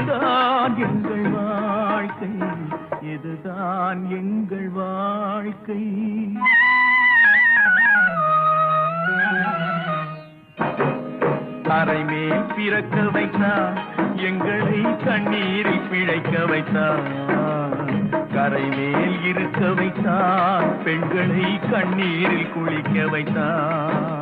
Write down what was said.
இதுதான் எங்கள் வாழ்க்கை, இதுதான் எங்கள் வாழ்க்கை. தரைமேல் பிறக்க வைத்தான், எங்களை கண்ணீரில் பிழைக்க வைத்தான். கரைமேல் இருக்க வைத்தான், பெண்களை கண்ணீரில் குளிக்க வைத்தான்.